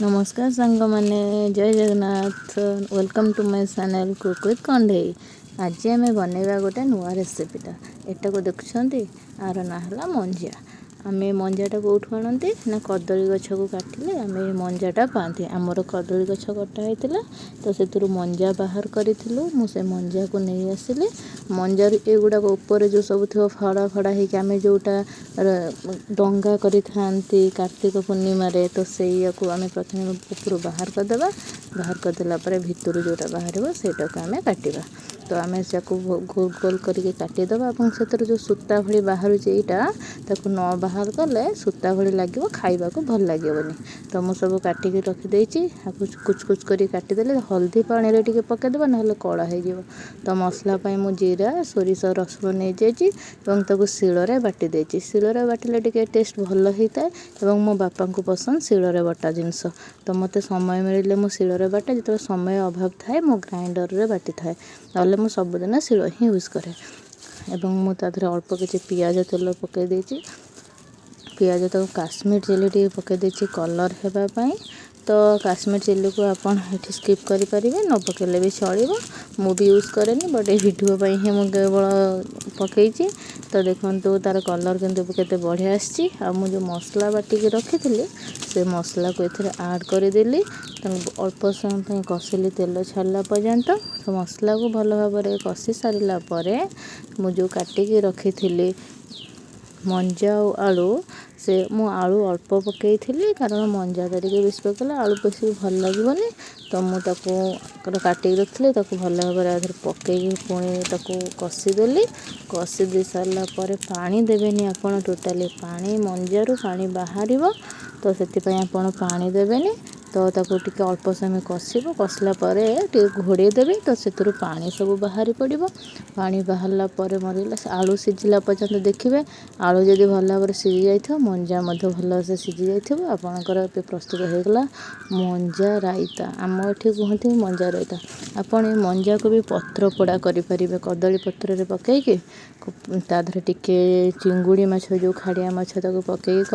नमस्कार सांग मैंने जय Jagannath welcome to my channel cook with Kandhei. आज आम बनवा गोटे नुआ रेसिपीटा एटा को देखुं आर ना है मंजा। आम मंजाटा कौटू आणती ना कदली गछ को काटिले आम मंजाटा पाती। आमर कदली गछ कटा होता तो से मंजा बाहर करूँ मुझे मंजा को नहीं आसिली। मंजार एगुड़ाक उपर जो सब थी फड़ा फड़ा होमें जोटा डंगा करी कार्तिक पूर्णिम तो से आम प्रथम ऊपर बाहर करदे। बाहर करदेला भितर जोटा बाहर सेटा को आम काटा तो आम से गोल गोल करके काटिदेवा से जो सूता भली बाहर यहाँ ताकू न बाहर कले सूता भली लगे खाइबा को भल लगे। तो मुझे सब काटिकी रखिदे कुच कुच कर काटिदेले हल्दी पानी रे टिके पकईदेवा ना कला हो। तो मसला मु जीरा सोरिष रसुण नहीं जाइए शिଳରେ बाटी देती। शिଳରେ बाटिले टिके टेस्ट भल होता है मो बापा को पसंद शिଳରେ बटा जिनस। तो मत समय मिले मु शिଳରେ बाटे जो समय अभाव थाए मो ग्राइंडर रे बाटी थाए ना मु सबुदिन शिल ही यूज करे। मुझे अल्प किसी पियाज तेल पकई देती। पियाज तो काश्मीर चिली टी पकई कलर होगापाई। तो काश्मीर चिली को आपन ये स्किप करें न पकेले भी चलो मु भी यूज करेनी बट ये वीडियो ही मुझे केवल पकई। तो देखो तार कलर के बढ़िया आसी जो मसला बाटिकी रखी से मसला को ये ऐड करदेली। अल्प समय कषिली तेल छाड़ा पर्यंत तो मसला को भल भाव कषि सारा मुझे काटिकी रखी मंजा और आलू से मु आलू अल्प पकई कारण मंजाटा टे बेस पकड़े आलू बेस भल लगे। तो मुझे काटिक रखी भल भाव पकई पुणी कषिदेली। कषि दे सारापर पानी देवेनि आपड़ टोटाली पानी मंजारू पानी बाहर तो से आपड़ पानी देवेनि। तो ताको टिके अल्प समय कषिब कषिला घोड़े देवे तो से पानी सब बाहरी पड़ो। पानी बाहरला मरला आलू सीझिला पर्यंत देखिए आलू जदि भल भाव सीझी जाइए मंजा भल से सीझी जाइए आपणकर प्रस्तुत होगा मंजा रायता। आम ये कहते मंजा रायता। आपड़ मंजा को भी पत्र पोड़ा करें कदली पत्र पकईकि तादर टिके चिंगुड़ी माछ जो खाड़िया माछ पकई